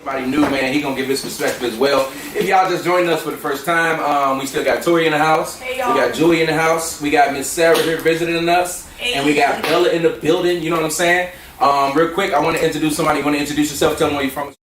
Somebody new, man, he gonna give his perspective as well. If y'all just joining us for the first time, we still got Tori in the house. Hey, we got Julie in the house. We got Miss Sarah here visiting us. Hey. And we got Bella in the building, you know what I'm saying? Real quick, I want to introduce somebody. You want to introduce yourself? Tell them where you're from.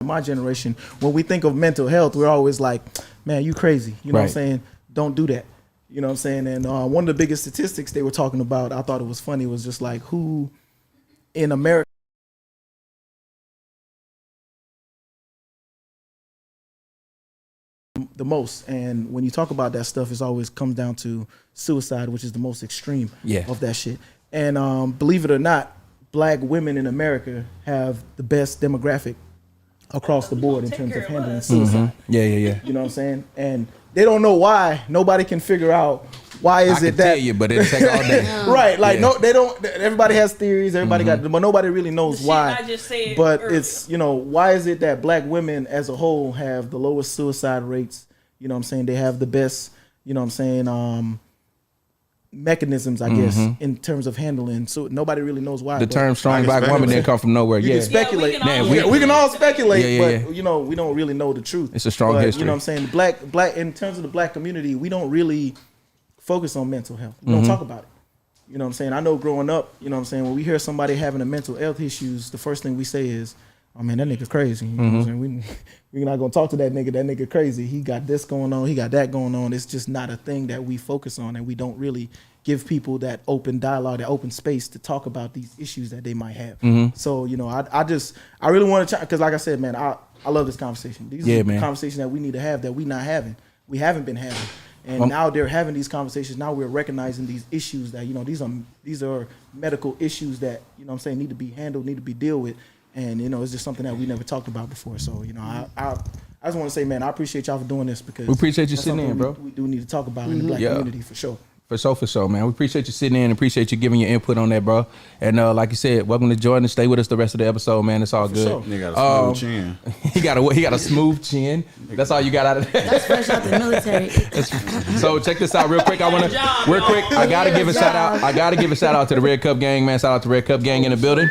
My generation, when we think of mental health, we're always like, man, you crazy. You know what I'm saying? Don't do that. You know what I'm saying? And one of the biggest statistics they were talking about, I thought it was funny, was just like who in America the most. And when you talk about that stuff, it always comes down to suicide, which is the most extreme of that shit. And believe it or not, black women in America have the best demographic across the board in terms of handling suicide. Yeah. You know what I'm saying? And they don't know why. Nobody can figure out why is it that. I can tell you, but it'll take all day. Right? Like no, they don't. Everybody has theories. Everybody got, but nobody really knows why. I just said but earlier. It's why is it that black women as a whole have the lowest suicide rates? You know what I'm saying? They have the best. You know what I'm saying? Mechanisms, I guess, in terms of handling. So nobody really knows why. The term "strong black woman" didn't come from nowhere. You can speculate. We can all speculate, but we don't really know the truth. It's a strong history. You know what I'm saying? Black in terms of the black community, we don't really focus on mental health. We don't talk about it. You know what I'm saying? I know growing up, you know what I'm saying, when we hear somebody having a mental health issues, the first thing we say is, oh man, that nigga crazy. You know what I'm saying? We're not gonna talk to that nigga. That nigga crazy. He got this going on. He got that going on. It's just not a thing that we focus on, and we don't really give people that open dialogue, that open space to talk about these issues that they might have. So I really want to try, because like I said, man, I love this conversation. These are conversations that we need to have that we not having. We haven't been having. And now they're having these conversations. Now we're recognizing these issues that, these are medical issues that, I'm saying, need to be handled, need to be dealt with. And, it's just something that we never talked about before. So, I just want to say, man, I appreciate y'all for doing this, because we appreciate you sitting in, bro. We do need to talk about in the black community for sure. For sure, man. We appreciate you sitting in. Appreciate you giving your input on that, bro. And like you said, welcome to join us. Stay with us the rest of the episode, man. It's all good. Sure. He got a smooth chin. He got a smooth chin. That's all you got out of that. That's fresh out the military. So check this out real quick. I gotta give a shout out. I gotta give a shout out to the Red Cup gang, man. Shout out to Red Cup gang in the building.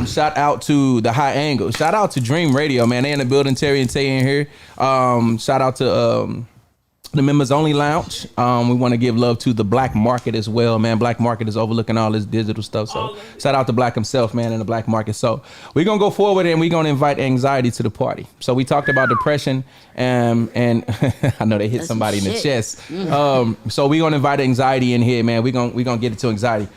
Shout out to the High Angle. Shout out to Dream Radio, man. They in the building. Terry and Tay in here. Shout out to the Members Only Lounge. We want to give love to the Black Market as well, man. Black Market is overlooking all this digital stuff. So shout out to Black himself, man, and the Black Market. So we're going to go forward, and we're going to invite anxiety to the party. So we talked about depression, and I know they hit somebody in the chest. So we're going to invite anxiety in here, man. We're going to get into anxiety.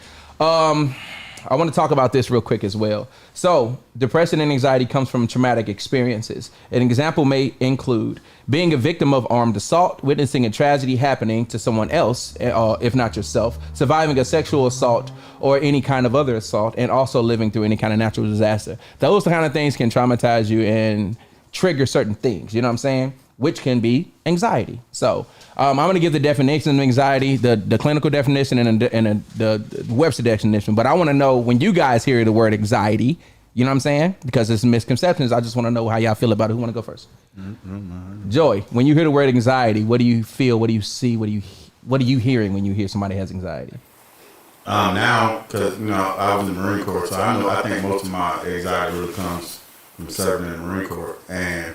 I want to talk about this real quick as well. So depression and anxiety comes from traumatic experiences. An example may include being a victim of armed assault, witnessing a tragedy happening to someone else, if not yourself, surviving a sexual assault or any kind of other assault, and also living through any kind of natural disaster. Those kind of things can traumatize you and trigger certain things, you know what I'm saying? Which can be anxiety. So I'm going to give the definition of anxiety, the clinical definition and the Webster definition. But I want to know, when you guys hear the word anxiety, you know what I'm saying? Because there's misconceptions. I just want to know how y'all feel about it. Who want to go first? Joy, when you hear the word anxiety, what do you feel? What do you see? What are you hearing when you hear somebody has anxiety? Now, because I was in the Marine Corps, so I think most of my anxiety really comes from serving in the Marine Corps. And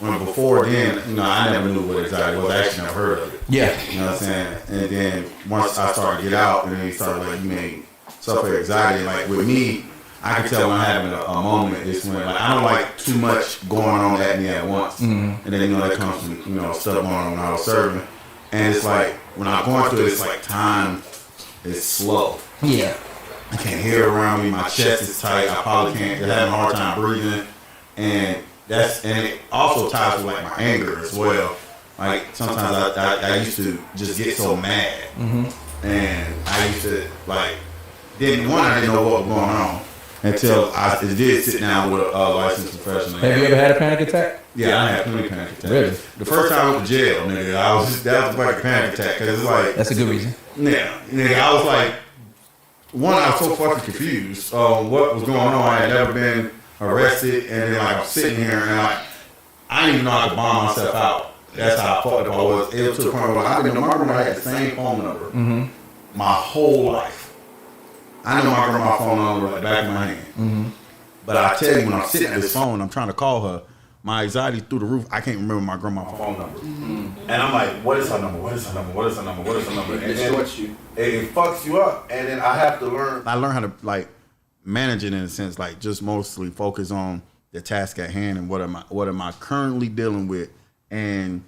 before then, I never knew what anxiety was. I actually never heard of it. Yeah. You know what I'm saying? And then once I started to get out, and then you started like, you may suffer anxiety. Like with me, I can tell when I'm having a moment. It's when like I don't like too much going on at me at once. And then that comes from stuff going on when I was serving. And it's like when I'm going through it, it's like time is slow. Yeah. I can't hear around me. My chest is tight. I probably can't. I'm having a hard time breathing. And it also ties with like my anger as well. Like sometimes I used to just get so mad, and I used to like I didn't know what was going on until I did sit down with a licensed professional. Have you ever had a panic attack? Yeah, I had plenty of panic attacks. Really? The first time I went to jail, nigga, that was like a panic attack because it's like That's a good reason. Yeah, nigga, I was like, I was so fucking confused on what was going on. I had never been arrested, and then like I'm sitting here and like I didn't even know how to bomb myself out. That's how fucked up I was. It was to the point where I didn't know my grandma had the same phone number my whole life. I know my grandma's phone number like the back of my hand. But I tell you, when I'm sitting at this phone, I'm trying to call her. My anxiety through the roof. I can't remember my grandma's phone number, and I'm like, "What is her number? What is her number? What is her number? What is her number?" And then it fucks you up, and then I have to learn. I learned how to like manage it in a sense, like just mostly focus on the task at hand and what am I currently dealing with, and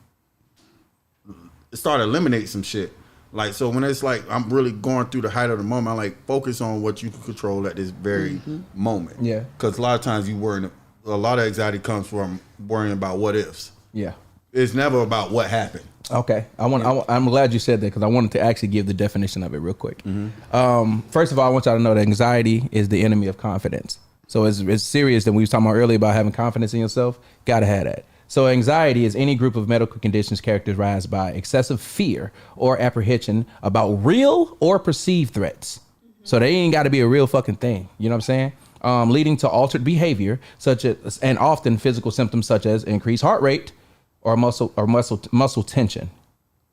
start to eliminate some shit. Like so when it's like I'm really going through the height of the moment, I like focus on what you can control at this very moment. Yeah, because a lot of times you worry. A lot of anxiety comes from worrying about what ifs. Yeah, it's never about what happened. Okay, I'm glad you said that because I wanted to actually give the definition of it real quick. First of all, I want y'all to know that anxiety is the enemy of confidence. So it's serious that we was talking about earlier about having confidence in yourself. Gotta have that. So anxiety is any group of medical conditions characterized by excessive fear or apprehension about real or perceived threats. So they ain't got to be a real fucking thing. You know what I'm saying? Leading to altered behavior, such as, and often physical symptoms such as increased heart rate or muscle tension.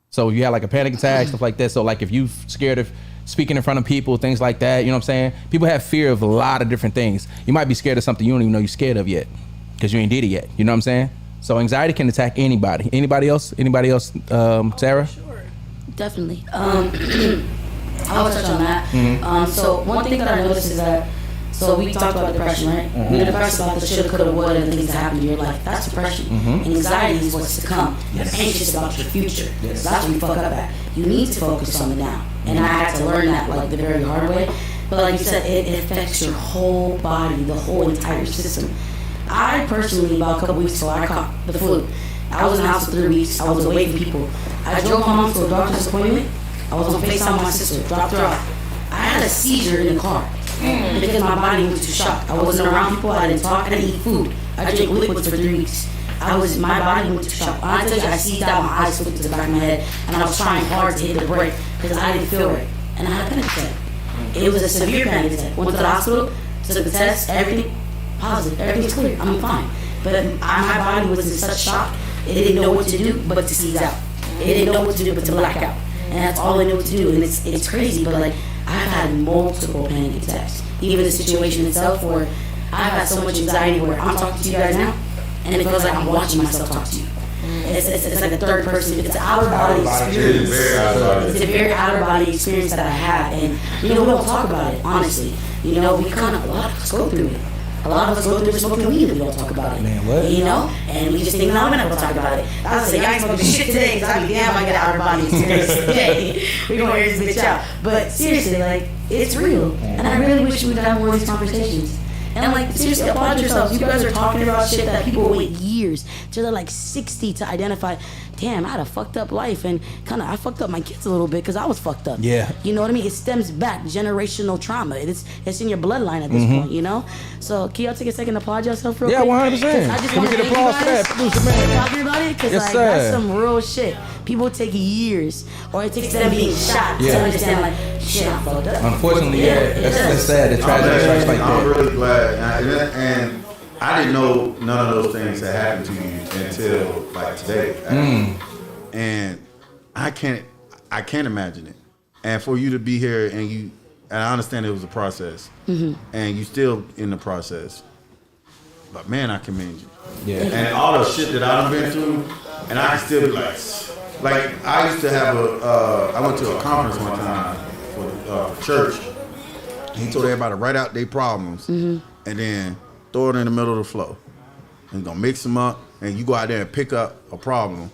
So you have like a panic attack, stuff like that. So like if you scared of speaking in front of people, things like that, you know what I'm saying? People have fear of a lot of different things. You might be scared of something you don't even know you're scared of yet because you ain't did it yet. You know what I'm saying? So anxiety can attack anybody. Anybody else? Sarah? Sure, definitely. I will touch on that. So one thing that I noticed is that, so we talked about depression, right? You're depressed about the shoulda, coulda, woulda, and things that happen in your life. That's depression. Anxiety is what's to come. You're anxious about your future. So that's what you fuck up at. You need to focus on the now. And I had to learn that like the very hard way. But like you said, it affects your whole body, the whole entire system. I personally, about a couple weeks ago, I caught the flu. I was in the house for 3 weeks. I was away from people. I drove my mom to a doctor's appointment. I was on FaceTime with my sister, dropped her off. I had a seizure in the car because my body was too shocked. I wasn't around people. I didn't talk. I didn't eat food. I drank liquids for 3 weeks. My body went too shocked. I tell you, I seized out. My eyes flipped to the back of my head, and I was trying hard to hit the brake because I didn't feel right, and I had a panic attack. It was a severe panic attack. Went to the hospital, took the test, everything positive, everything's clear. I'm fine. But my body was in such shock, it didn't know what to do but to seize out. It didn't know what to do but to black out. And that's all I knew what to do. And it's crazy, but like I've had multiple panic attacks. Even the situation itself where I've had so much anxiety where I'm talking to you guys now and it feels like I'm watching myself talk to you. It's like a third person. It's an outer body experience. It's a very outer body experience that I have. And we don't talk about it, honestly. We kind of, a lot of us go through it. A lot of us go through it smoking weed and we don't talk about it. Man, what? And we just think, no, we're not going to talk about it. I was like, I ain't smoking shit today because I'll be damn if I get an outer body experience today. We're going to air this bitch out. But seriously, like, it's real. And I really wish we could have more of these conversations. And like, seriously, applaud yourselves. You guys are talking about shit that people wait years till they're like 60 to identify. Damn, I had a fucked up life, and I fucked up my kids a little bit because I was fucked up. Yeah. You know what I mean? It stems back, generational trauma. It's in your bloodline at this point, So can y'all take a second to applaud yourself real quick? Yeah, 100%. I just want to get applause for that. Talking about it because that's some real shit. People take years, or it takes them being shot to understand, like, shit, I'm fucked up. Unfortunately, that's sad. The tragedy like that. I'm really glad, and I didn't know none of those things had happened to you until like today, and I can't imagine it. And for you to be here and and I understand it was a process, and you still in the process. But man, I commend you. Yeah. And all the shit that I've been through, and I can still be like I used to have I went to a conference one time for church. He told everybody to write out their problems and then throw it in the middle of the flow. And you're gonna mix them up, and you go out there and pick up a problem,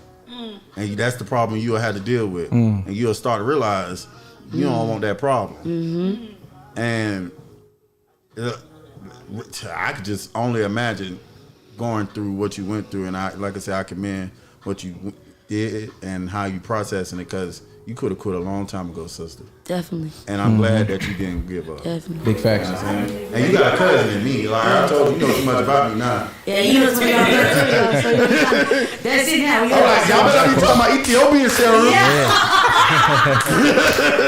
and that's the problem you'll have to deal with, and you'll start to realize you don't want that problem. And I could just only imagine going through what you went through, and like I said, I commend what you did and how you processing it, because you could have quit a long time ago, sister. Definitely. And I'm glad that you didn't give up. Definitely. Big facts. You know what I'm saying? And you got a cousin in me. Like I told you, you know too much about me now. Yeah, you know something about that too, though. So that's it now. I'm like, y'all better be talking about Ethiopian Sarah.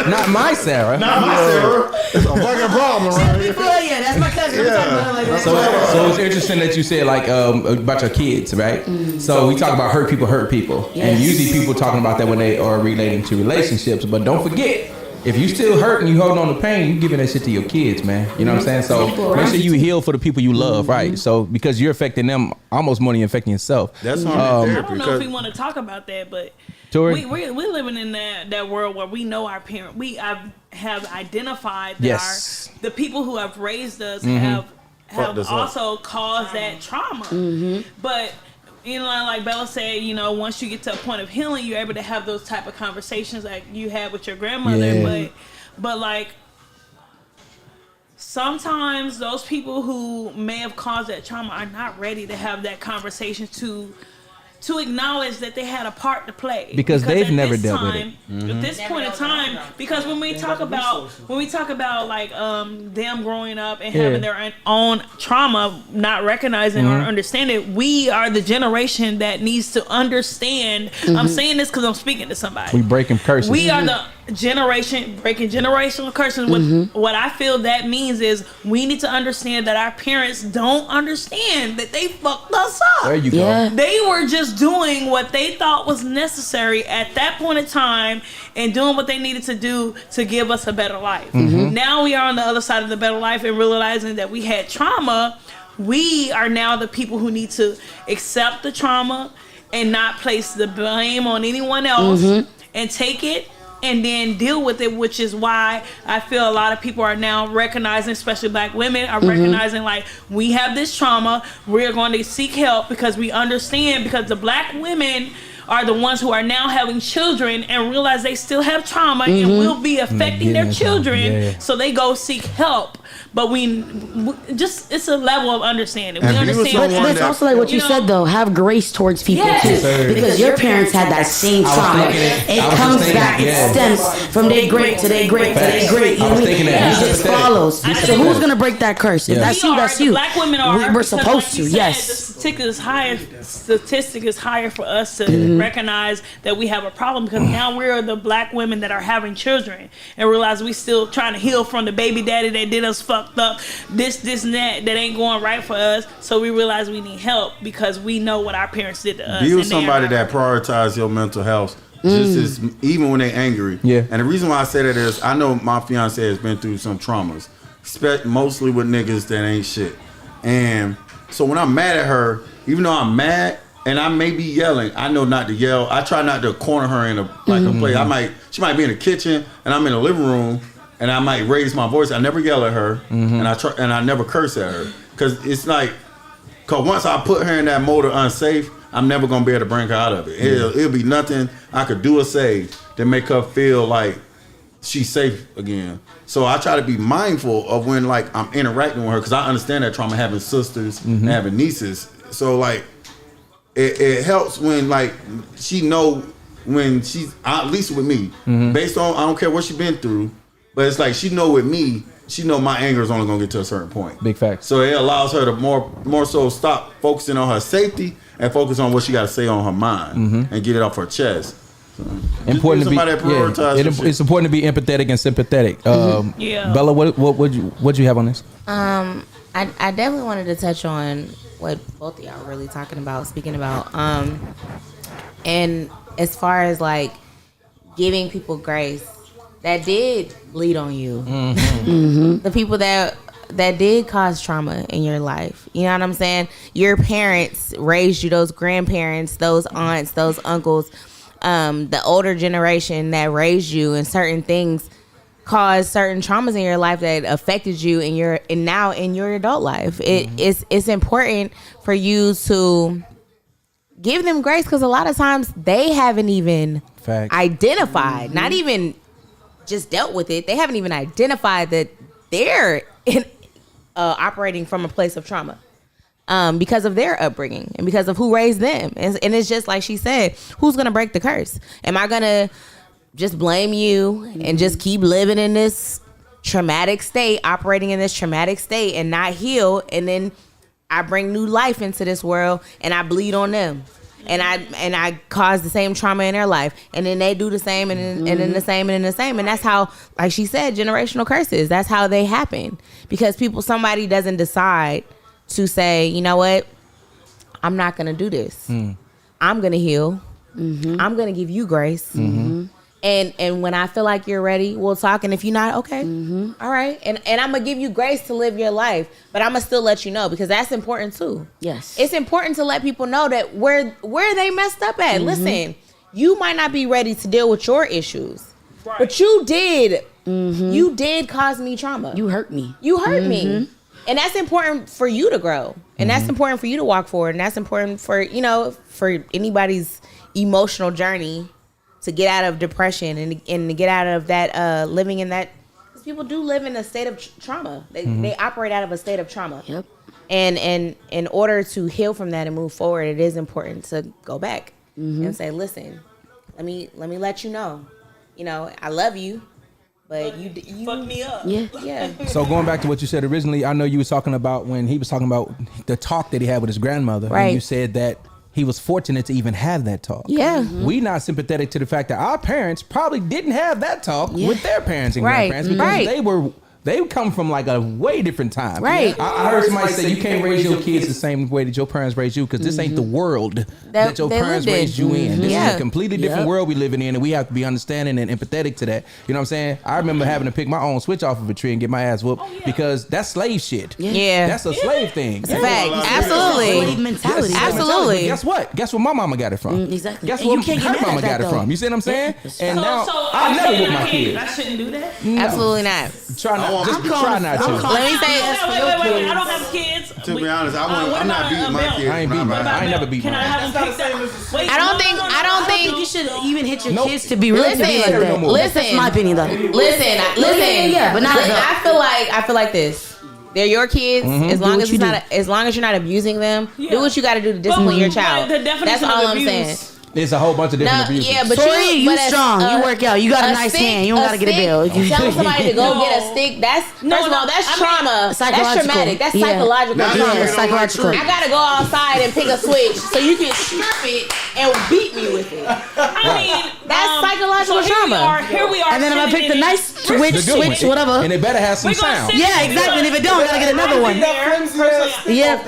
Not my Sarah. Not my Sarah. It's a fucking problem around here. Yeah, that's my cousin. Yeah. I'm talking about like that. So it's interesting that you said like about your kids, right? So we talk about hurt people, and usually people talking about that when they are relating to relationships. But don't forget, if you still hurt and you holding on to pain, you giving that shit to your kids, man. You know what I'm saying? So make sure you heal for the people you love, right? So because you're affecting them almost more than you're affecting yourself. That's why I'm in I therapy. don't know if we want to talk about that, but Tori? we're living in that world where we know our parents. We have identified that the people who have raised us have also caused that trauma. But you know, like Bella said, you know, once you get to a point of healing, you're able to have those type of conversations like you had with your grandmother. Yeah. But like sometimes those people who may have caused that trauma are not ready to have that conversation to acknowledge that they had a part to play because they've never this dealt time, with it. At this point in time, because when we talk about like them growing up and having their own trauma, not recognizing or understanding, we are the generation that needs to understand. I'm saying this because I'm speaking to somebody. We breaking curses. We are the generation breaking generational curses. What I feel that means is we need to understand that our parents don't understand that they fucked us up. There you go. They were just doing what they thought was necessary at that point in time and doing what they needed to do to give us a better life. Now we are on the other side of the better life and realizing that we had trauma. We are now the people who need to accept the trauma and not place the blame on anyone else and take it and then deal with it, which is why I feel a lot of people are now recognizing, especially black women, are recognizing like we have this trauma, we're going to seek help because we understand, because the black women are the ones who are now having children and realize they still have trauma and will be affecting their children, so they go seek help. But we just, it's a level of understanding. We understand. But it's also like what you said though, have grace towards people too. Because your parents had that same trauma. It comes back, it stems from their great to their great to their great. You know what I mean? It just follows. So who's gonna break that curse? If that's you, that's you. Black women are. We're supposed to, yes. The statistic is higher for us to recognize that we have a problem, because now we're the black women that are having children and realize we still trying to heal from the baby daddy that did us fucked up, this and that ain't going right for us. So we realize we need help because we know what our parents did to us. Be with somebody that prioritizes your mental health. Just as, even when they're angry. Yeah. And the reason why I say that is I know my fiance has been through some traumas, mostly with niggas that ain't shit. And so when I'm mad at her, even though I'm mad and I may be yelling, I know not to yell. I try not to corner her in a place. She might be in the kitchen and I'm in the living room and I might raise my voice. I never yell at her and I never curse at her, because it's like, cause once I put her in that mode of unsafe, I'm never gonna be able to bring her out of it. It'll be nothing I could do or say to make her feel like she's safe again. So I try to be mindful of when like I'm interacting with her, because I understand that trauma, having sisters and having nieces. So like it helps when like she know when she's, at least with me, based on, I don't care what she's been through, but it's like she know with me, she know my anger is only gonna get to a certain point. Big fact. So it allows her to more so stop focusing on her safety and focus on what she got to say on her mind and get it off her chest. So, important to be. It's important to be empathetic and sympathetic. Bella, what you have on this? I definitely wanted to touch on what both of y'all are really speaking about. And as far as like giving people grace, that did bleed on you. Mm-hmm. The people that did cause trauma in your life. You know what I'm saying? Your parents raised you, those grandparents, those aunts, those uncles, the older generation that raised you, and certain things caused certain traumas in your life that affected you now in your adult life. It's important for you to give them grace, because a lot of times they haven't even identified, not even just dealt with it. They haven't even identified that they're operating from a place of trauma because of their upbringing and because of who raised them. And it's just like she said, who's going to break the curse? Am I going to just blame you and just keep living in this traumatic state, operating in this traumatic state and not heal? And then I bring new life into this world and I bleed on them. And I cause the same trauma in their life, and then they do the same, and then the same, and then the same, and that's how, like she said, generational curses. That's how they happen, because somebody doesn't decide to say, you know what, I'm not gonna do this. I'm gonna heal. I'm gonna give you grace. And when I feel like you're ready, we'll talk. And if you're not, okay, all right. And I'm gonna give you grace to live your life, but I'm gonna still let you know, because that's important too. Yes, it's important to let people know that where they messed up at. Listen, you might not be ready to deal with your issues, but you did. You did cause me trauma. you hurt me. You hurt me, and that's important for you to grow, and that's important for you to walk forward, and that's important for for anybody's emotional journey to get out of depression and to get out of that living in that, because people do live in a state of trauma. They operate out of a state of trauma. Yep. And in order to heal from that and move forward, it is important to go back and say, listen, let me let you know, I love you, but you fuck me up. Yeah. So going back to what you said originally, I know you was talking about when he was talking about the talk that he had with his grandmother. Right. And you said that he was fortunate to even have that talk. Yeah. We not sympathetic to the fact that our parents probably didn't have that talk with their parents and grandparents, because they come from like a way different time. Right. I heard somebody say you can't raise your kids the same way that your parents raised you, because this ain't the world that your parents raised you in. This is a completely different world we living in, and we have to be understanding and empathetic to that. You know what I'm saying? I remember having to pick my own switch off of a tree and get my ass whooped because that's slave shit. Yeah. That's a slave thing. It's a fact. Absolutely. Slave mentality. Yes, Absolutely. Guess what? Guess where my mama got it from? Exactly. Guess And where you can't get her mad at mama that, got it though. from? You see what I'm saying? And now So I never whoop my I kids. shouldn't do that. Absolutely not. Try not. Just try not to. Let me say, Wait. I don't have kids. To be honest, I'm not beating my kids. I ain't beating mine. I ain't never beat Can I mine. have them pick that? Wait, I don't think You should even hit your Nope. kids to be real to be like Listen, that. listen. That's my opinion, though. Listen. Yeah, but not that. I feel like this. They're your kids. As long as as long as you're not abusing them, do what you got to do to discipline your child. The definition That's all of I'm abuse. saying. There's a whole bunch of different abuses. Yeah, but Tori, you but strong. You work out. You got a nice hand. You don't got to get a bill. Telling somebody to go get a stick, that's first of all, that's trauma. That's traumatic. That's psychological Now trauma. you're psychological. I gotta go outside and pick a switch so you can strip it and beat me with it. I mean, That's psychological trauma. Here we are. And then I'm going to pick the nice switch, The good one. whatever. And it better have some sound. Yeah, exactly. And if it don't, we got to get another one. Yeah.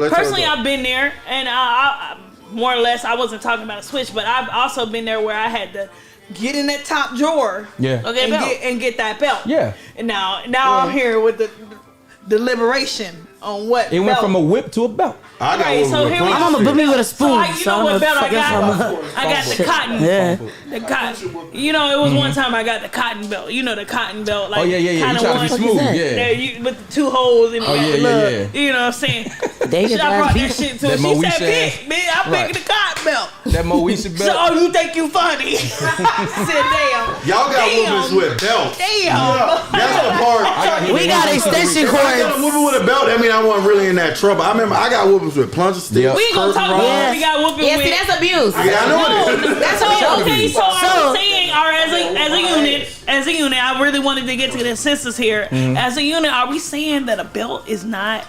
Personally, I've been there, and I more or less, I wasn't talking about a switch, but I've also been there where I had to get in that top drawer, and get that belt. Yeah. And now I'm here with the liberation on what It went from a whip to a belt. I got Right, one so with here we a I'm gonna put me with a spoon. you know what belt I got? I got the cotton. Yeah. The cotton. You know, it was one time I got the cotton belt. You know the cotton belt, like Oh yeah. You kinda try to be one smooth, that? yeah. that you, with the two holes in Oh it. yeah. You know what I'm saying? They I get brought that beat. shit to her. That She Moesha said, "Pick, man, I'm Right. picking the cotton belt." That Moesha So, belt. oh, you think you funny? I said, "Damn, Y'all got whoopings with belts. damn." That's the part. We got extension If I got a cords. whooping with a belt, that mean I wasn't really in that trouble. I remember I got whoopings with plunger sticks. Yep. We ain't gonna talk about Yes. what we got whooping Yeah, with. see, that's abuse. Yeah, I know it is. That's So, abuse. okay, so I So- was saying, or as a unit, I really wanted to get to the census here. As a unit, are we saying that a belt is not?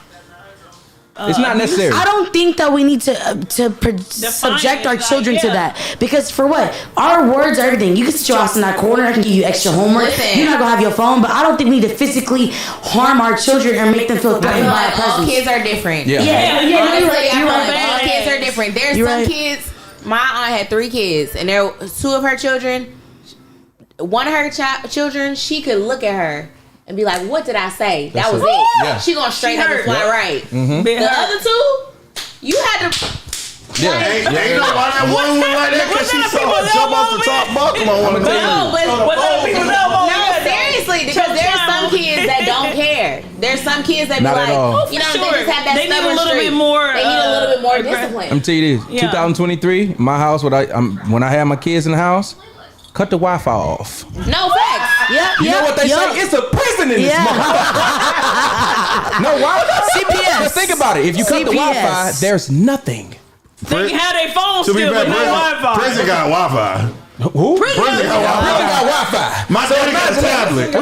It's not necessary. I don't think that we need to subject our it, like, children to yeah. that, because for what? Our words are everything. You can sit your ass in that corner. I can give you extra homework. Listen. You're not gonna have your phone, but I don't think we need to physically harm our children or make them feel I threatened feel by a like all presence. kids are different. Yeah. Yeah, Yeah, you're Honestly, right. I You're feel like right. all kids are different. There's You're some right. kids. My aunt had 3 kids, and there 2 of her children one of her children, she could look at her and be like, "What did I say? That was it. it." Yeah. She gonna straighten up and fly right. Mm-hmm. The other two, you had to. Yeah. Ain't know why that one went like that because she saw her jump off the top bottom on one of them. No, but seriously, because there's some kids that don't care. There's some kids that be Not at like, all. you know, Sure. they just have that They need a stubborn little streak. bit more, They need a little bit more aggressive. discipline. I'm tell you this. Yeah. 2023, my house. When I had my kids in the house, cut the Wi-Fi off. No facts. You know what they say? It's a prison in this motherfucker. No, why? CPS. Just think about it. If you cut the CPS. Wi-Fi, there's nothing. They can have their phone To be still, fair, but no Wi-Fi. prison got Wi-Fi. Who? Prison got Prison got Wi-Fi. Wi-Fi. My daddy got a tablet. There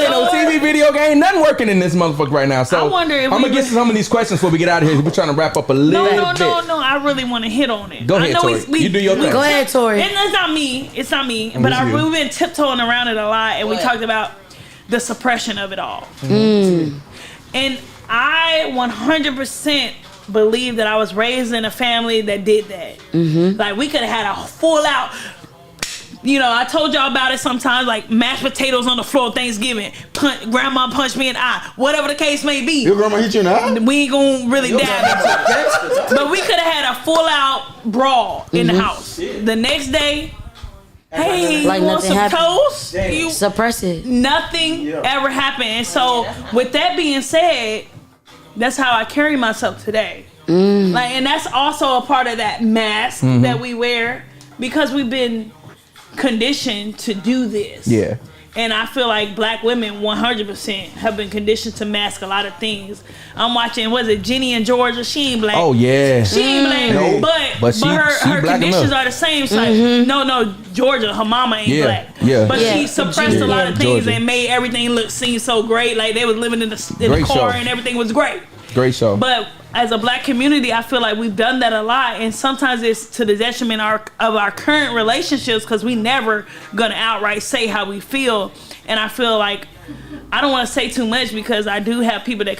ain't no TV, video game, nothing working in this motherfucker right now. So I wonder if I'm we gonna get to some of these questions before we get out of here. We're trying to wrap up a little bit. No. I really want to hit on it. Go ahead, I know Tori. You do your thing. Go ahead, Tori. And it's not me. It's not me. But we've been tiptoeing around it a lot, and we talked about the suppression of it all. And I 100% believe that I was raised in a family that did that. Like, we could have had a full out. You know, I told y'all about it sometimes, like mashed potatoes on the floor Thanksgiving. Grandma punched me in the eye. Whatever the case may be. Your grandma hit you in the eye? We ain't gonna really dive into it. But we could have had a full out brawl in the house. The next day, hey, Like you want nothing some happened. toast? Suppress it. Nothing ever happened. And so, with that being said, that's how I carry myself today. Like, and that's also a part of that mask that we wear because we've been conditioned to do this. Yeah. And I feel like black women 100% have been conditioned to mask a lot of things. I'm watching, was it Jenny in Georgia? She ain't black. Oh yeah. She ain't black, No. but She her black conditions enough. are the same. It's like, no, Georgia, her mama ain't Yeah, black. yeah. But Yeah. she suppressed a lot of things Georgia. and made everything seem so great. Like they was living in the Great car show. and everything was great. Great show. But as a black community, I feel like we've done that a lot, and sometimes it's to the detriment of our current relationships because we never gonna outright say how we feel. And I feel like I don't want to say too much because I do have people that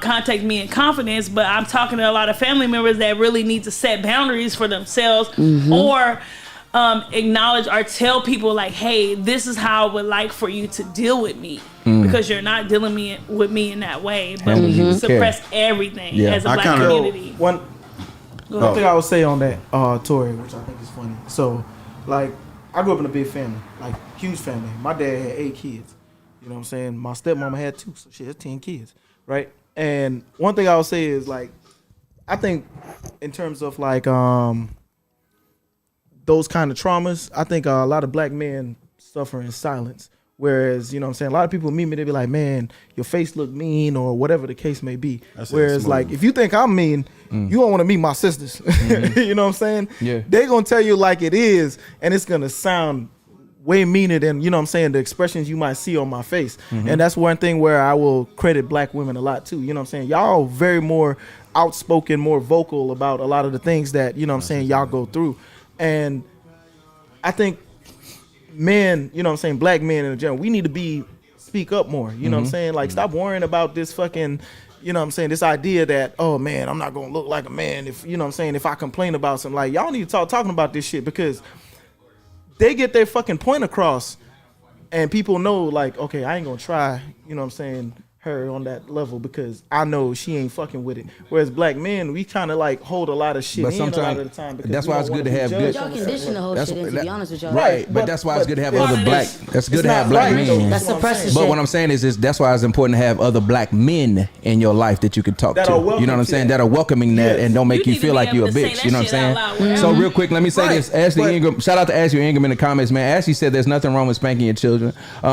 contact me in confidence, but I'm talking to a lot of family members that really need to set boundaries for themselves or acknowledge or tell people like, hey, this is how I would like for you to deal with me because you're not dealing with me in that way, but we suppress everything as a I black kinda- community. One thing I would say on that, Tori, which I think is funny. So, like, I grew up in a big family, like huge family. My dad had 8 kids. You know what I'm saying? My stepmama had 2, so she has 10 kids, right? And one thing I would say is like, I think in terms of like those kind of traumas, I think a lot of black men suffer in silence. Whereas, you know what I'm saying, a lot of people meet me, they be like, man, your face look mean or whatever the case may be. Whereas, like, if you think I'm mean, you don't want to meet my sisters. You know what I'm saying? Yeah. They're going to tell you like it is, and it's going to sound way meaner than, you know what I'm saying, the expressions you might see on my face. And that's one thing where I will credit black women a lot too. You know what I'm saying? Y'all very more outspoken, more vocal about a lot of the things that, you know what I'm saying, y'all go through. And I think men, you know what I'm saying, black men in general, we need to speak up more. You know what I'm saying? Like, stop worrying about this fucking, you know what I'm saying, this idea that, oh man, I'm not gonna look like a man if, you know what I'm saying, if I complain about something. Like, y'all need to talking about this shit because they get their fucking point across and people know like, okay, I ain't gonna try, you know what I'm saying, her on that level because I know she ain't fucking with it. Whereas black men, we kind of like hold a lot of shit But in a lot sometimes- of the time because that's we why don't it's good wanna to be have judged good- Y'all on a certain condition the level. whole That's shit in, to that- be honest with y'all. Right, but But- that's why it's good to have but other it's- black. That's good to have not black right, though. men. That's what I'm suppressive saying. But shit. what I'm saying is that's why it's important to have other black men in your life that you can talk That to. are You know what I'm welcome saying? to That are welcoming that Yes. and don't make You you need to feel be like you're a able to say bitch. that You know what I'm shit out saying? loud wherever. So real quick, let me say Right. this. Ashley But- Ingram, shout out to Ashley Ingram in the comments, man. Ashley said there's nothing wrong with spanking your children.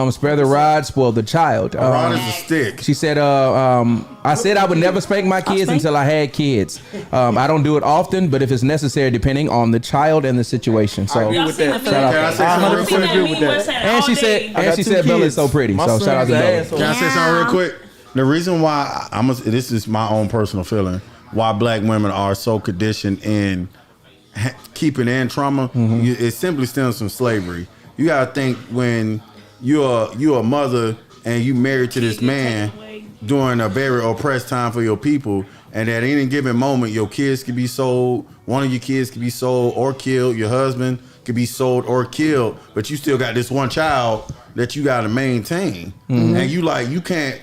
Spare the rod, spoil the child. Rod is a stick. She said, I said I would never spank my kids until I had kids. I don't do it often, but if it's necessary, depending on the child and the situation. So agree Y'all with seen that. the Shout out. Can I say I something real 100% quick? agree with that. And she said, I got 2 Bella is kids. so pretty. My So shout out to son's Bella. an asshole. Can I say something real quick? The reason why this is my own personal feeling, why black women are so conditioned in keeping in trauma, it simply stems from slavery. You gotta think when you're a mother and you married to this man during a very oppressed time for your people, And at any given moment, your kids could be sold. One of your kids could be sold or killed. Your husband could be sold or killed. But you still got this one child that you got to maintain. And you can't.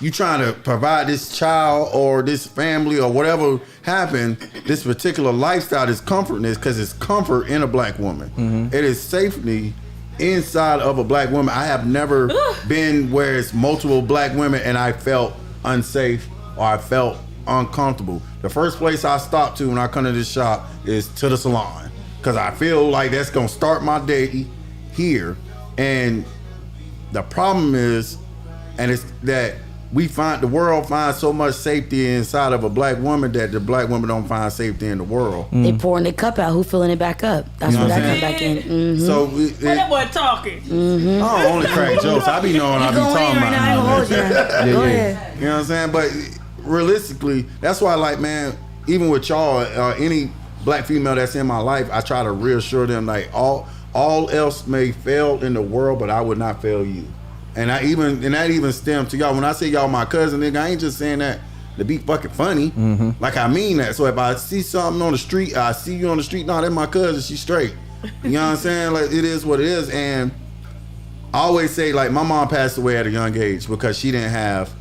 You trying to provide this child or this family or whatever happened. This particular lifestyle, this comfortness, because it's comfort in a black woman. It is safety inside of a black woman. I have never been where it's multiple black women and I felt unsafe or I felt uncomfortable. The first place I stop to when I come to this shop is to the salon, because I feel like that's gonna start my day here. And the problem is, and it's that the world finds so much safety inside of a black woman that the black woman don't find safety in the world. They pouring their cup out. Who filling it back up? That's where that come back in. So that boy talking. I don't only crack jokes. I be knowing I be talking about. Go ahead. You know what I'm saying? But realistically, that's why, like, man, even with y'all, any black female that's in my life, I try to reassure them, like, all else may fail in the world, but I would not fail you. And that even stems to y'all. When I say y'all my cousin, nigga, I ain't just saying that to be fucking funny. Like, I mean that. So if I see something on the street, I see you on the street, no, that's my cousin, she's straight. You know what I'm saying? Like, it is what it is. And I always say, like, my mom passed away at a young age because she didn't have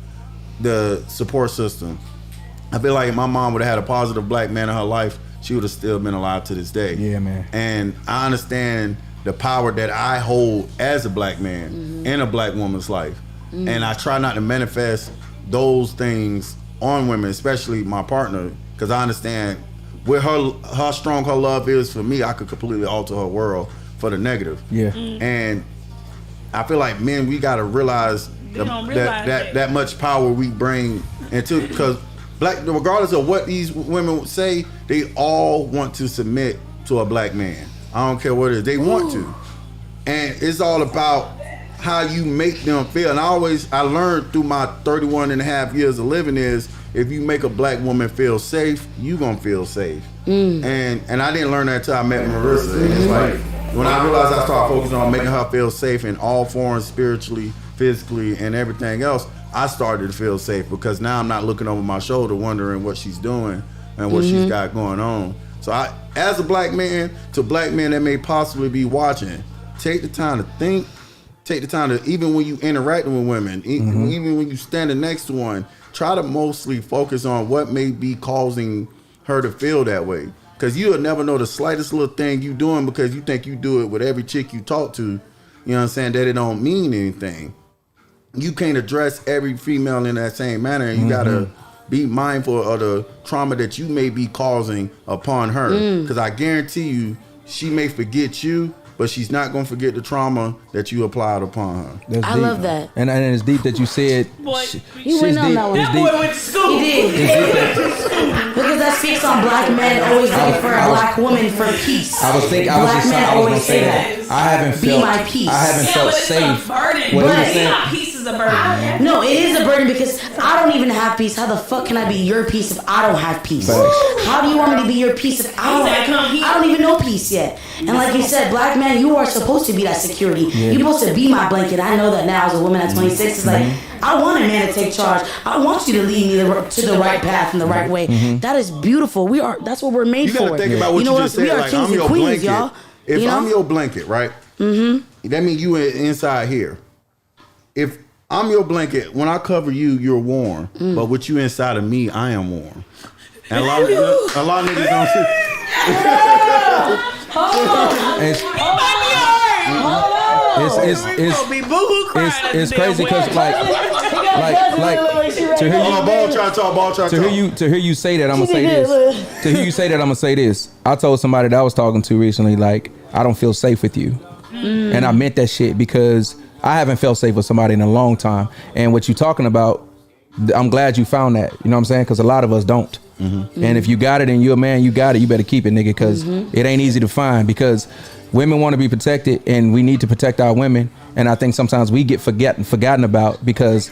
the support system. I feel like if my mom would have had a positive black man in her life, she would have still been alive to this day. Yeah, man. And I understand the power that I hold as a black man in a black woman's life. And I try not to manifest those things on women, especially my partner, because I understand with how strong her love is for me, I could completely alter her world for the negative. Yeah. And I feel like men, we got to realize that much power we bring into, because regardless of what these women say, they all want to submit to a black man. I don't care what it is. They want to. And it's all about how you make them feel. And I learned through my 31 and a half years of living is, if you make a black woman feel safe, you gonna feel safe. And I didn't learn that until I met Marissa. And it's like, when I realized I started focusing on making her feel safe in all forms, spiritually, physically, and everything else, I started to feel safe, because now I'm not looking over my shoulder wondering what she's doing and what she's got going on. So as a black man, to black men that may possibly be watching, take the time to think, take the time to, even when you interacting with women, even when you standing next to one, try to mostly focus on what may be causing her to feel that way. Because you'll never know the slightest little thing you doing because you think you do it with every chick you talk to, you know what I'm saying, that it don't mean anything. You can't address every female in that same manner, and you gotta be mindful of the trauma that you may be causing upon her. Because I guarantee you, she may forget you, but she's not gonna forget the trauma that you applied upon her. That's I deep. love that. And it's deep that you said. Boy, he went on that one. That boy went to school. He did. Because that speaks on black men always looking for a black woman for peace. I was Black men gonna always say that. I haven't Be felt. my peace. I haven't Yeah, felt but it's safe. a burden. What he was It's saying. not peace is a burden. No, it is a burden because I don't even have peace. How the fuck can I be your peace if I don't have peace? Facts. How do you want me to be your peace if I don't even know peace yet? And like you said, black man, you are supposed to be that security. You're supposed to be my blanket. I know that now as a woman at 26. It's like, I want a man to take charge. I want you to lead me to the right path and the right way. That is beautiful. That's what we're made You gotta for. think about what you just said. We are Like, kings I'm and your queens, blanket. y'all. If I'm your blanket, right? That means you inside here. If I'm your blanket, when I cover you, you're warm. But with you inside of me, I am warm. And a lot of niggas don't see. It's crazy because like to hear you say that, I'm gonna say this. To hear you say that, I'm gonna say this. I told somebody that I was talking to recently, like, I don't feel safe with you, and I meant that shit because I haven't felt safe with somebody in a long time. And what you talking about, I'm glad you found that. You know what I'm saying? Because a lot of us don't. And if you got it and you're a man, you got it. You better keep it, nigga, because it ain't easy to find. Because women want to be protected, and we need to protect our women. And I think sometimes we get forgotten about because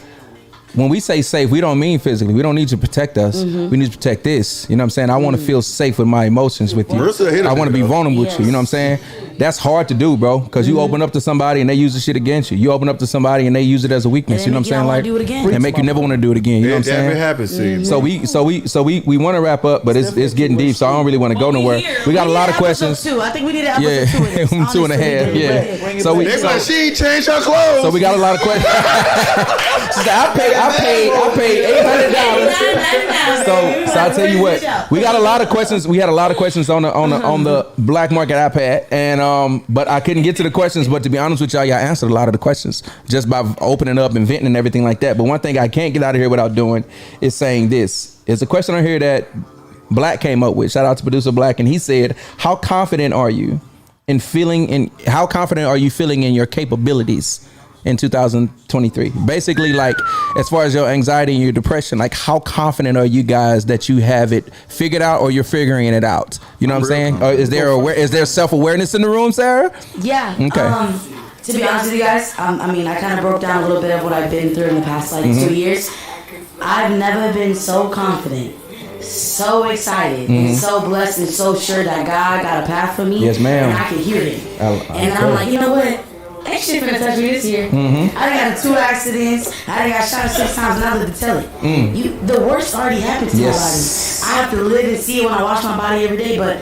when we say safe, we don't mean physically. We don't need you to protect us. We need to protect this. You know what I'm saying? I want to feel safe with my emotions with you. I want to be vulnerable with you. You know what I'm saying? That's hard to do, bro. Because you open up to somebody and they use the shit against you. You open up to somebody and they use it as a weakness. You know what I'm saying? Like, do it again. and make you never want to do it again. You know what I'm saying? It happens to you. So we want to wrap up, but it's getting deep. So I don't really want to go nowhere. We got a lot of questions. I think we need an episode 2. Yeah, 2.5. Yeah. So They like she ain't changed her clothes. So we got a lot of questions. She said, I paid $800. So I tell you what, we got a lot of questions. We had a lot of questions on the black market iPad, and but I couldn't get to the questions. But to be honest with y'all answered a lot of the questions just by opening up and venting and everything like that. But one thing I can't get out of here without doing is saying this. It's a question on here that Black came up with. Shout out to producer Black, and he said, "How confident are you in feeling in your capabilities in 2023?" Basically, like, as far as your anxiety and your depression, like, how confident are you guys that you have it figured out, or you're figuring it out? You know what I'm saying? Or is there self-awareness in the room, Sarah? Yeah. Okay. To be honest with you guys, I mean, I kind of broke down a little bit of what I've been through in the past 2 years. I've never been so confident, so excited, and so blessed and so sure that God got a path for me. Yes, ma'am. And I can hear it. And I'm like, you know what? Ain't shit finna touch me this year. I done got 2 accidents. I done got shot 6 times. Now to tell it. The worst already happened to my body. I have to live and see it when I wash my body every day, but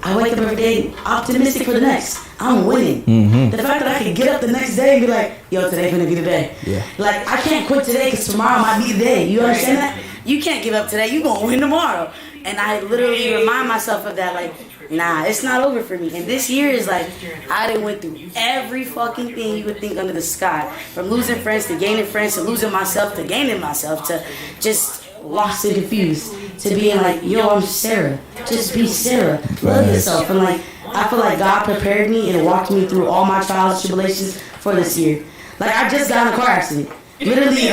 I wake up every day optimistic for the next. I'm winning. The fact that I can get up the next day and be like, yo, today finna be the day. Yeah. Like, I can't quit today because tomorrow might be the day. You understand that? You can't give up today. You gonna win tomorrow. And I literally remind myself of that, like, nah, it's not over for me. And this year is like, I done went through every fucking thing you would think under the sky. From losing friends to gaining friends to losing myself to gaining myself to just lost and confused to being like, yo, I'm Sarah. Just be Sarah. Love yourself. And like, I feel like God prepared me and walked me through all my trials and tribulations for this year. Like, I just got in a car accident. Literally,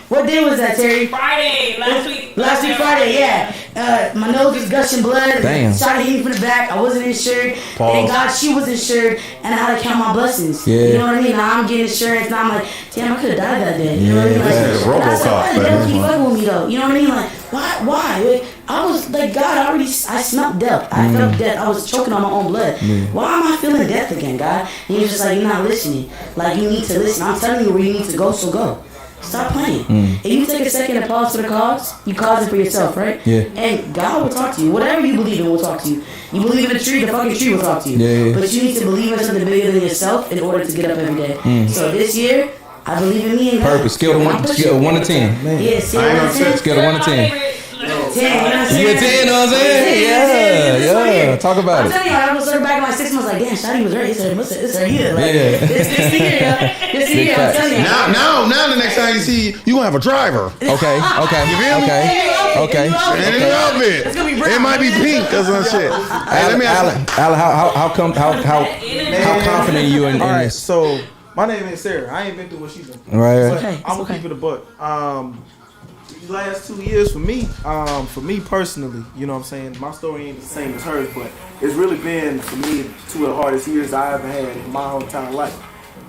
what day was that, Terry? Friday, last week. Last week Friday, yeah. My nose was gushing blood. Damn. Shot hit me from the back. I wasn't insured. Thank God she was insured, and I had to count my blessings. Yeah. You know what I mean? Now I'm getting insurance. Now I'm like, damn, I could have died that day. You know what I mean? Like, Yeah, and I said, why RoboCop, the devil man. keep fucking with me though? You know what I mean? Like, why? Like, I was like, God, I smelled death. I felt death. I was choking on my own blood. Why am I feeling death again, God? And you're just like, you're not listening. Like, you need to listen. I'm telling you where you need to go, so go. Stop playing. If you take a second to pause for the cause, you cause it for yourself, right? Yeah. And God will talk to you. Whatever you believe in will talk to you. You believe in a tree, the fucking tree will talk to you. Yeah. But you need to believe in something bigger than yourself in order to get up every day. So this year, I believe in me and God. Purpose. Scale of 1 to 10. Yeah, Scale of 1 to 10. 10, you know what I'm saying? You get 10, you know what I'm saying? Yeah. Talk about I'm it. telling you, I was looking back in like 6 months, like, damn, Shotty was right. It's her year. Like, Yeah. It's the year, yo. It's the year, I'm facts. telling you. Now the next time you see you gonna have a driver. Okay. It might be pink or some shit. Hey, let me ask Alan, how confident are you in All right, this? so my name is Sarah. I ain't been through what she's been through. Right. But Okay, I'm gonna keep it a buck. These last 2 years for me personally, you know what I'm saying, my story ain't the same as hers, but it's really been, for me, 2 of the hardest years I ever had in my whole entire life.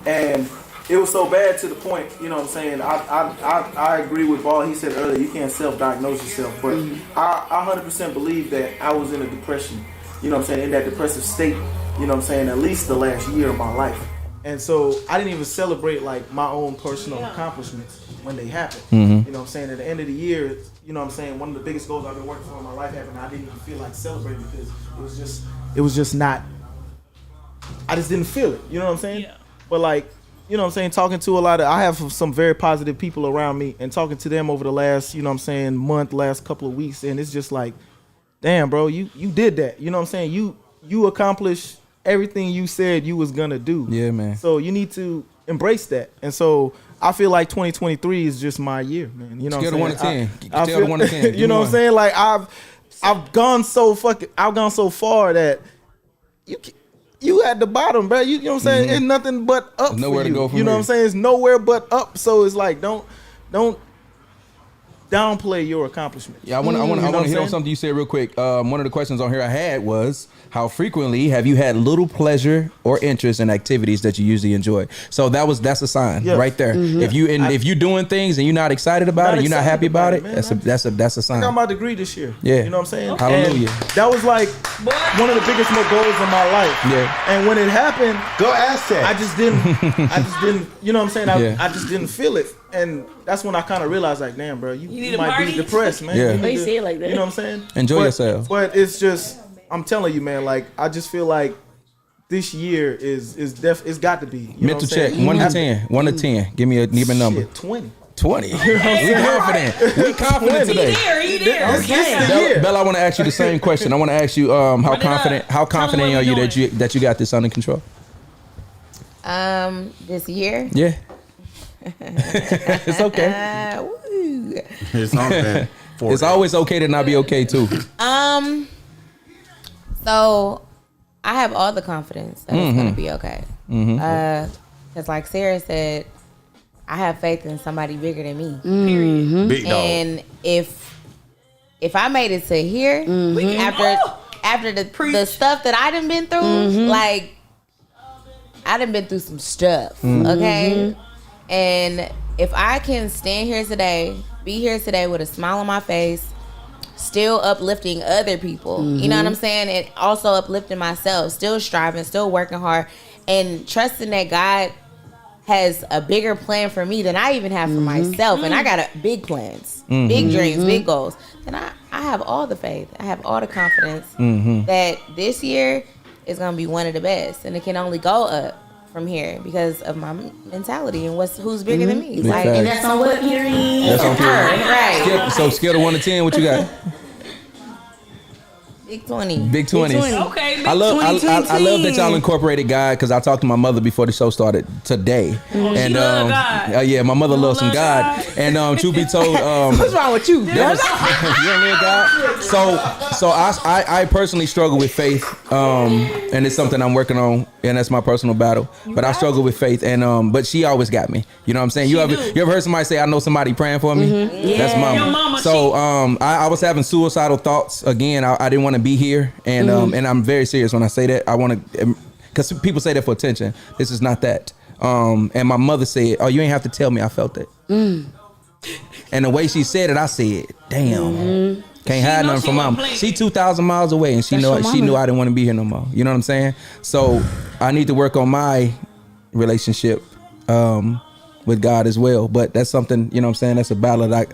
And it was so bad to the point, you know what I'm saying, I agree with Ball. He said earlier, you can't self-diagnose yourself, but I 100% believe that I was in a depression, you know what I'm saying, in that depressive state, you know what I'm saying, at least the last year of my life. And so I didn't even celebrate like my own personal accomplishments when they happened. You know what I'm saying? At the end of the year, you know what I'm saying, one of the biggest goals I've been working for in my life happened. I didn't even feel like celebrating because it was just not, I just didn't feel it. You know what I'm saying? Yeah. But like, you know what I'm saying, talking to I have some very positive people around me, and talking to them over the last, you know what I'm saying, last couple of weeks, and it's just like, damn, bro, you did that. You know what I'm saying? You accomplished everything you said you was gonna do. Yeah, man. So you need to embrace that. And so I feel like 2023 is just my year, man. You know Scale what of I'm 1 saying? to 10. Scale of 1 to 10. You know what I'm saying? Like I've gone so far that you at the bottom, bro. You know what I'm saying? It's nothing but up. Nowhere for to you. go from You know here. what I'm saying? It's nowhere but up. So it's like don't downplay your accomplishments. Yeah, I want to hit on something you said real quick. One of the questions on here I had was, how frequently have you had little pleasure or interest in activities that you usually enjoy? So that's a sign right there. If you're doing things and you're not excited about it, you're not happy about it, that's a sign. I got my degree this year. Yeah. You know what I'm saying? Okay. Hallelujah. And that was like one of the biggest goals in my life. Yeah. And when it happened, Go ask that. I just didn't, you know what I'm saying? I just didn't feel it. And that's when I kind of realized, like, damn, bro, you need a might party? be depressed, man. Yeah. You They need to- say it like that. You know what I'm saying? Enjoy yourself. But it's just, I'm telling you, man, like, I just feel like this year it's got to be. You know Mental what I'm check, saying? 1 to 10. 1 to 10. Give me a number. Shit, 20. 20. We confident. We confident He today. there. This is the year. Bella, I want to ask you the same question. I want to ask you, how confident Tell them what are you we that you got this under control? This year. Yeah. It's okay. Woo. It's something. It's always okay to not be okay too. So I have all the confidence that it's gonna be okay. Because like Sarah said, I have faith in somebody bigger than me. Big dog. And if I made it to here after the stuff that I done been through, like I done been through some stuff. Okay. And if I can stand here today, be here today with a smile on my face, still uplifting other people, you know what I'm saying? And also uplifting myself, still striving, still working hard, and trusting that God has a bigger plan for me than I even have for myself. And I got big plans, big dreams, big goals. And I have all the faith. I have all the confidence that this year is going to be one of the best. And it can only go up from here because of my mentality and who's bigger than me. Like, facts. and that's on what period? That's on period. Right. So scale of 1 to 10, what you got? Big 20. Big 20s. Okay, I love that y'all incorporated God, because I talked to my mother before the show started today. And love God. yeah, my mother loves some God. And truth be told, What's wrong with you? you don't live God. So I personally struggle with faith, and it's something I'm working on, and that's my personal battle. But I struggle with faith, and but she always got me. You know what I'm saying? You ever heard somebody say, "I know somebody praying for me"? That's mama. Your mama, So I was having suicidal thoughts again. I didn't want to be here, and and I'm very serious when I say that. I want to, because people say that for attention. This is not that. And my mother said, "Oh, you ain't have to tell me. I felt it." And the way she said it, I said, "Damn, can't hide nothing from mama." She 2,000 miles away, and she knew I didn't want to be here no more. You know what I'm saying? So I need to work on my relationship with God as well. But that's something, you know what I'm saying, that's a battle that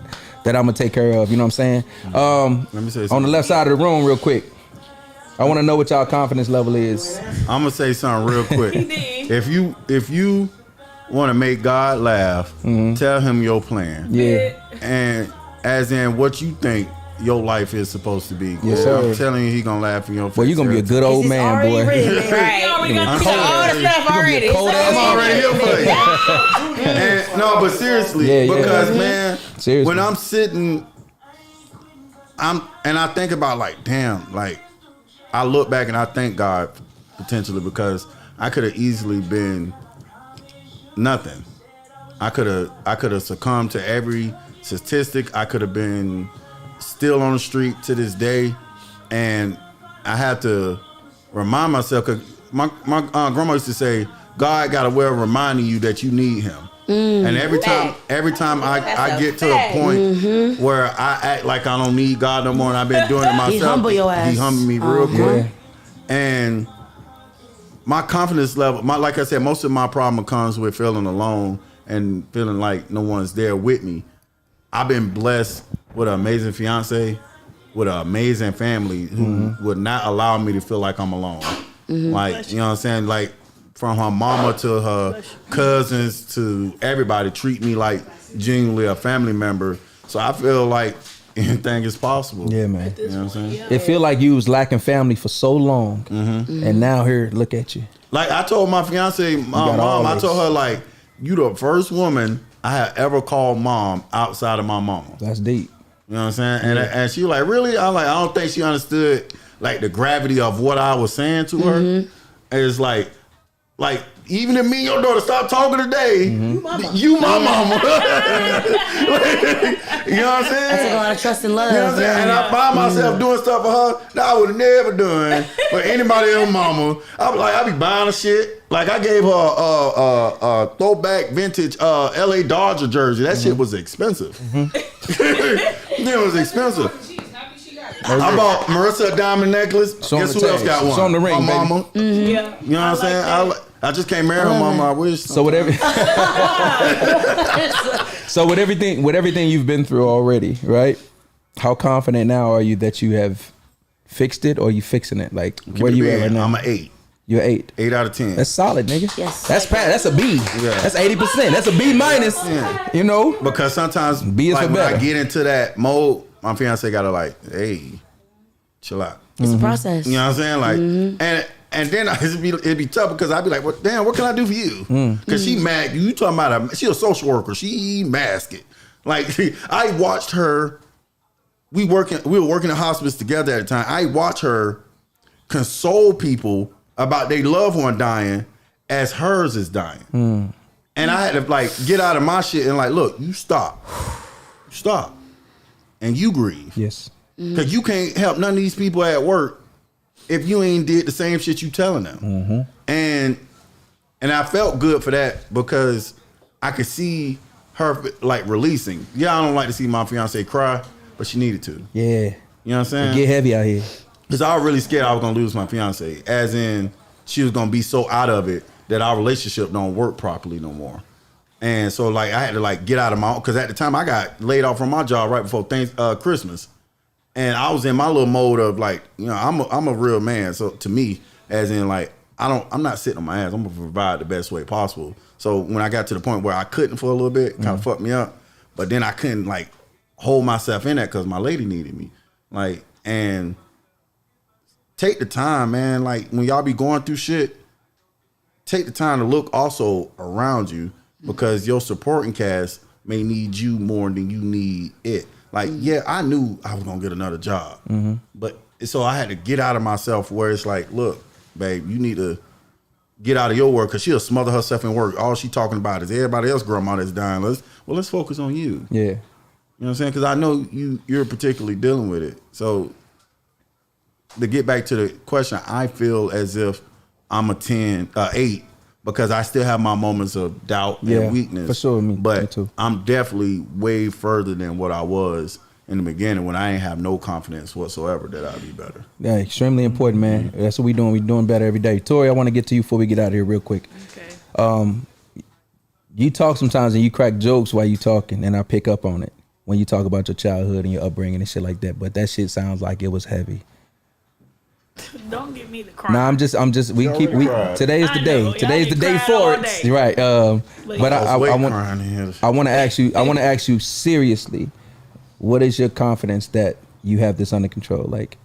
I'm gonna take care of. You know what I'm saying? Let me say On the left side of the room, real quick, I want to know what y'all confidence level is. I'm gonna say something real quick. If you want to make God laugh, tell him your plan. Yeah. And as in what you think your life is supposed to be. Yes, sir. I'm telling you, he gonna laugh in your face. Well, you're gonna be a good old man, boy. Right. already got He got all the stuff already. cold ass I'm already here for you. And, no, but seriously, Yeah, yeah. because man, Seriously. when I'm sitting, and I think about like, damn, like I look back and I thank God potentially because I could have easily been nothing. I could have succumbed to every statistic. I could have been still on the street to this day, and I had to remind myself, because my grandma used to say, God got a way of reminding you that you need him. And every time I get to a point where I act like I don't need God no more, and I've been doing it myself, He humble your ass. He humbled me real quick. Yeah. And my confidence level, like I said, most of my problem comes with feeling alone and feeling like no one's there with me. I've been blessed with an amazing fiance, with an amazing family who would not allow me to feel like I'm alone. Like, you know what I'm saying? Like, from her mama to her cousins to everybody treat me like genuinely a family member. So I feel like anything is possible. Yeah, man. You know what I'm saying? It feel like you was lacking family for so long, and now here, look at you. Like I told my fiance, got mom, all I this. told her like, you the first woman I have ever called mom outside of my mama. That's deep. You know what I'm saying? And she was like, really? I'm like, I don't think she understood like the gravity of what I was saying to her. It's like, like, even if me and your daughter stop talking today, you my mama. You know what I'm saying? I take a lot of trust and love. You know what I'm saying? And I find myself doing stuff for her that I would have never done for anybody else's mama. I be buying her shit. Like, I gave her a throwback vintage LA Dodger jersey. That shit was expensive. It was expensive. I bought Marissa a diamond necklace. Guess who else got one? Show 'em the ring, my baby. mama. Yeah. You know what I'm saying? I just can't marry her mama. I wish. So with everything you've been through already, right? How confident now are you that you have fixed it, or you fixing it? Like, where you at right now? I'm an 8. You're 8. 8 out of 10. That's solid, nigga. Yes. That's That's a B. Yeah. That's 80%. That's a B minus. Yeah. You know, Because sometimes B is like, for when better. I get into that mode, my fiance gotta like, hey, chill out. It's a process. You know what I'm saying? Like, and then it'd be tough because I'd be like, well, damn, what can I do for you? Because she mad. You talking about she a social worker. She mask it. Like, I watched her. We were working in hospice together at the time. I watched her console people about their loved one dying as hers is dying. And I had to like get out of my shit and like, look, you stop, and you grieve. yes. Because you can't help none of these people at work if you ain't did the same shit you telling them. And I felt good for that because I could see her like releasing. Yeah, I don't like to see my fiance cry, but she needed to. Yeah. You know what I'm saying? Get heavy out here. Because I was really scared I was gonna lose my fiance, as in she was gonna be so out of it that our relationship don't work properly no more. And so like I had to like get out of my, because at the time I got laid off from my job right before Christmas. And I was in my little mode of like, you know, I'm a real man. So to me, as in like, I'm not sitting on my ass. I'm gonna provide the best way possible. So when I got to the point where I couldn't for a little bit, kind of fucked me up. But then I couldn't like hold myself in that because my lady needed me. Like, and take the time, man. Like when y'all be going through shit, take the time to look also around you, because your supporting cast may need you more than you need it. Like, yeah, I knew I was gonna get another job, but so I had to get out of myself where it's like, look, babe, you need to get out of your work, because she'll smother herself in work. All she talking about is everybody else grandma that's dying. Let's focus on you. Yeah. You know what I'm saying? Because I know you're particularly dealing with it. So to get back to the question, I feel as if I'm a 8, because I still have my moments of doubt and weakness. For sure, me too. I'm definitely way further than what I was in the beginning when I ain't have no confidence whatsoever that I'd be better. Yeah, extremely important, man. That's what we doing. We doing better every day. Tori, I want to get to you before we get out of here real quick. Okay. You talk sometimes and you crack jokes while you talking, and I pick up on it when you talk about your childhood and your upbringing and shit like that. But that shit sounds like it was heavy. Don't get me to cry. Nah, I'm just. We keep. Today is the I day. know. Today's Y'all the day cried for all it. day. Right. But I want. I want to ask you. I want to ask you seriously. What is your confidence that you have this under control, like,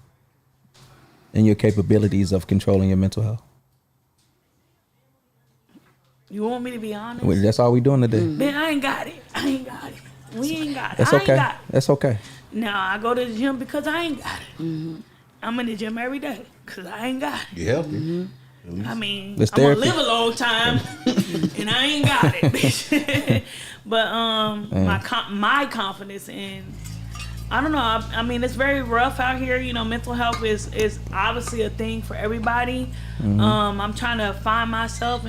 and your capabilities of controlling your mental health? You want me to be honest? Well, that's all we doing today. Man, I ain't got it. We ain't got it. That's I ain't okay. got it. That's okay. No, I go to the gym because I ain't got it. I'm in the gym every day because I ain't got it. You healthy. I mean, That's I'm gonna therapy. live a long time, and I ain't got it. But my confidence in, I don't know. I mean, it's very rough out here. You know, mental health is obviously a thing for everybody. I'm trying to find myself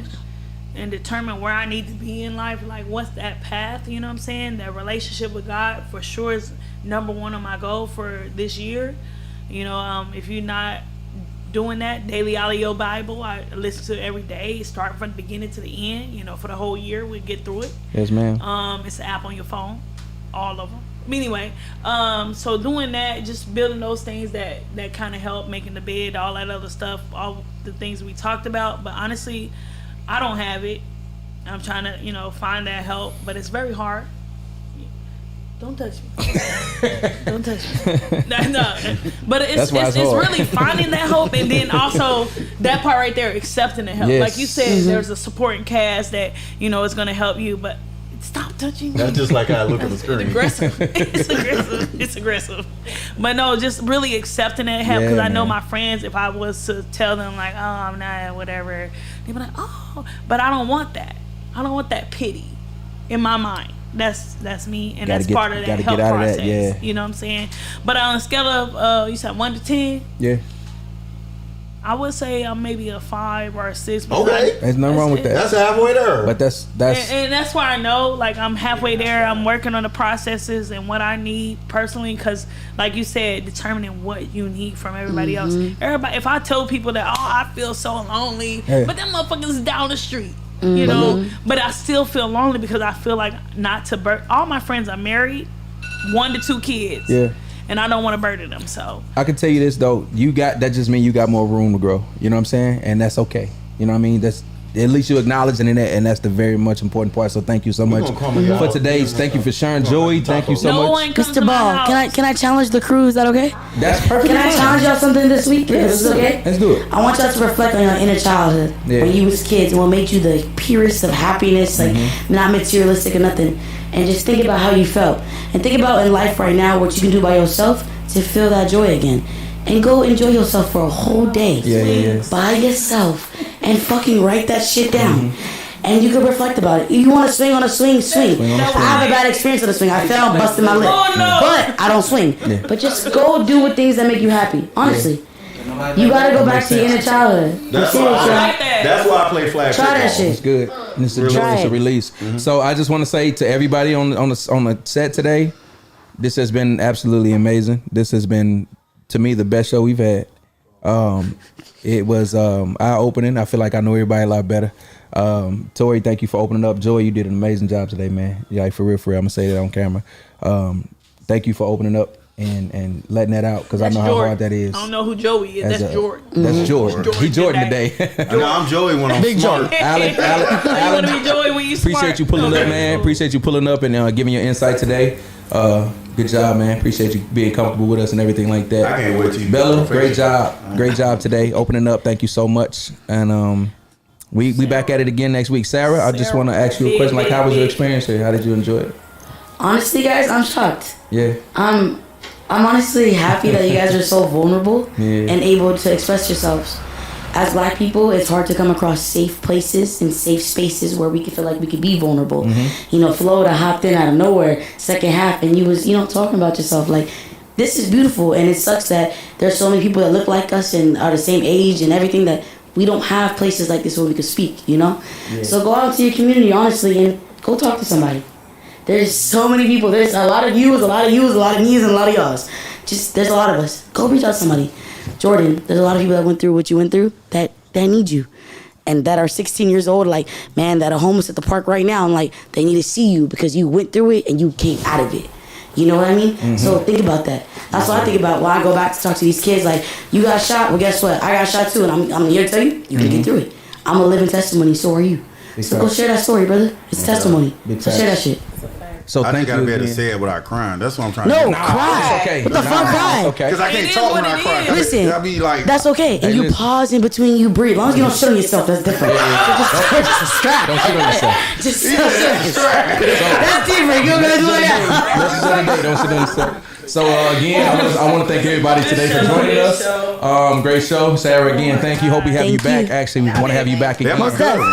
and determine where I need to be in life. Like, what's that path? You know what I'm saying? That relationship with God for sure is number one on my goal for this year. You know, if you're not doing that, daily out of your Bible, I listen to it every day, start from the beginning to the end. You know, for the whole year, we get through it. Yes, ma'am. It's an app on your phone, all of them. Anyway, so doing that, just building those things that kind of help, making the bed, all that other stuff, all the things we talked about. But honestly, I don't have it. I'm trying to, you know, find that help, but it's very hard. Don't touch me. Don't touch me. No. But it's really finding that hope, and then also that part right there, accepting the help. Yes. Like you said, there's a supporting cast that, you know, is going to help you, but stop touching. That's just like how I look at the screen. Aggressive. It's aggressive. It's aggressive. But no, just really accepting that help because I know my friends. If I was to tell them like, oh, I'm not, whatever, they'd be like, oh, but I don't want that. I don't want that pity in my mind. That's me, and that's part of that help process. You know what I'm saying? But on a scale of you said 1 to 10, I would say I'm maybe a 5 or a 6. Okay, there's nothing wrong with that. That's halfway there. But that's and that's why I know like I'm halfway there. I'm working on the processes and what I need personally, because like you said, determining what you need from everybody else. Everybody, if I tell people that I feel so lonely, but them motherfuckers down the street. You know, but I still feel lonely because I feel like not to burden. All my friends are married, 1 to 2 kids. Yeah. And I don't want to burden them. So I can tell you this though, that just means you got more room to grow. You know what I'm saying? And that's okay. You know what I mean? That's at least you acknowledging it, and that's the very much important part. So thank you so much for today's. Thank you for sharing, Joey. Thank you so much, Mr. Ball. Can I challenge the crew? Is that okay? That's perfect. Can I challenge y'all something this week? Yeah, this is okay. Let's do it. I want y'all to reflect on your inner childhood when you was kids, and what made you the purest of happiness, like not materialistic or nothing, and just think about how you felt, and think about in life right now what you can do by yourself to feel that joy again. And go enjoy yourself for a whole day by yourself and fucking write that shit down. And you can reflect about it. You want to swing on a swing. I have a bad experience on a swing. I fell, busted my lip. But I don't swing. But just go do what things that make you happy. Honestly. You gotta go back to your inner childhood. That's why I play flag football. Try that shit. It's good. And it's a joy. It's a release. So I just want to say to everybody on the set today, this has been absolutely amazing. This has been, to me, the best show we've had. It was eye-opening. I feel like I know everybody a lot better. Tori, thank you for opening up. Joey, you did an amazing job today, man. Yeah, for real. I'm gonna say that on camera. Thank you for opening up and letting that out, because I know how hard that is. I don't know who Joey is. That's Jordan. That's Jordan. He Jordan today. I'm Joey when I'm Big Jordan. Alan, you want to be Joey when you smart. Appreciate you pulling up, man. Appreciate you pulling up and giving your insight today. Good job, man. Appreciate you being comfortable with us and everything like that. I can't wait to Bella, great job today, opening up. Thank you so much. And we back at it again next week. Sarah, I just want to ask you a question. Like, how was your experience here? How did you enjoy it? Honestly, guys, I'm shocked. Yeah. I'm honestly happy that you guys are so vulnerable and able to express yourselves. As Black people, it's hard to come across safe places and safe spaces where we can feel like we could be vulnerable. You know, Florida hopped in out of nowhere, second half, and you was, talking about yourself. Like, this is beautiful, and it sucks that there's so many people that look like us and are the same age and everything, that we don't have places like this where we could speak, So go out to your community, honestly, and go talk to somebody. There's so many people. There's a lot of yous, a lot of me's, and a lot of y'all's. There's a lot of us. Go reach out to somebody. Jordan, there's a lot of people that went through what you went through that need you, and that are 16 years old, like, man, that are homeless at the park right now, and like, they need to see you because you went through it and you came out of it. You know what I mean? So think about that. That's what I think about when I go back to talk to these kids. Like, you got shot, well, guess what? I got shot too, and I'm here to tell you, you can get through it. I'm a living testimony, so are you. So go share that story, brother. It's testimony. So share that shit. So I think think I gotta be able to say it without crying. That's what I'm trying to do. No, cry. It's okay. What the fuck, cry? Okay. Because I can't talk when I cry. Listen, I be like, that's okay. And you pause in between, you breathe. As long as you don't shit on yourself, that's different. Just distract. Don't shit on yourself. Just that's different. You're gonna do that. Don't shit on yourself. So again, I want to thank everybody today for joining us. Great show, Sarah. Again, thank you. Hope we have you back. Actually, we want to have you back again. my cousin.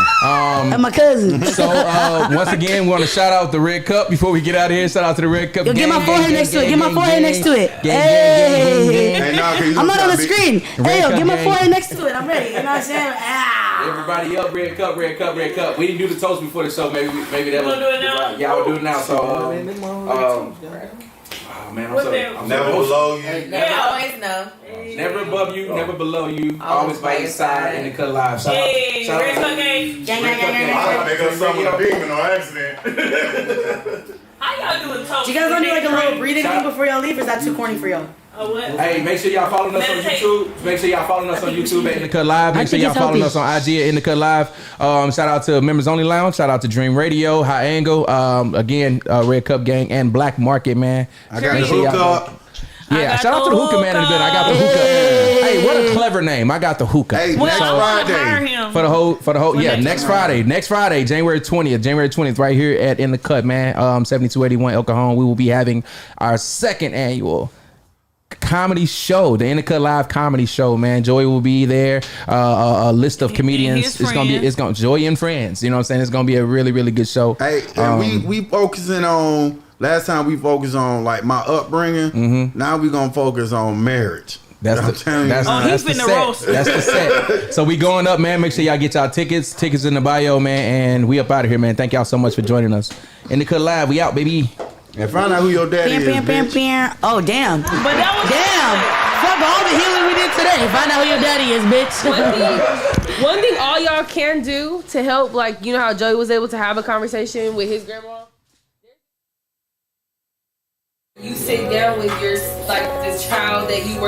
And my cousin. So once again, we want to shout out the Red Cup before we get out of here. Shout out to the Red Cup. Yo, get my forehead next to it. Get my forehead next to it. Hey, I'm not on the screen. Hey, yo, get my forehead next to it. I'm ready. You know what I'm saying? Everybody up, Red Cup, Red Cup, Red Cup. We didn't do the toast before the show. Maybe that was. Do it now? Yeah, I'll do it now. So man, I'm never below you. Always know. Never above you, never below you. Always by your side in the cut live. Shout Hey, out. Red Cup Gang. I make up something with a demon on accident. How y'all doing toast? Do you guys want to do like a little breathing thing before y'all leave, or is that too corny for y'all? What? Hey, make sure y'all following us on YouTube. Make sure y'all following us on YouTube at In The Cut Live. Make sure y'all following us on IG at In The Cut Live. Shout out to Members Only Lounge. Shout out to Dream Radio, High Angle. Again, Red Cup Gang and Black Market, man. I got the hookah. Yeah, shout out to the hookah man in the building. I got the hookah. Hey, what a clever clever name. I got the hookah. Hey, Well, next I want to hire Friday. him. For the whole, yeah, next next Friday, January 20th, right here at In the Cut, man, 7281 El Cajon. We will be having our second annual comedy show, the In the Cut Live comedy show, man. Joey will be there. A list of comedians. his It's gonna Joey and friends. You know what I'm saying? It's gonna be a really, really good show. Hey, and we focusing on. Last time we focused on like my upbringing. Now we gonna focus on marriage. That's I'm telling you. he's that's the finna set. roast. That's the set. So we going up, man. Make sure y'all get y'all tickets. Tickets in the bio, man. And we up out of here, man. Thank y'all so much for joining us. In the Cut Live, we out, baby. And find out who your daddy is, bitch. Oh, damn. But that was Damn. Fuck all the healing we did today. Find out who your daddy is, bitch. One thing all y'all can do to help, like, you know how Joey was able to have a conversation with his grandma? You sit down with your, like, this child that you were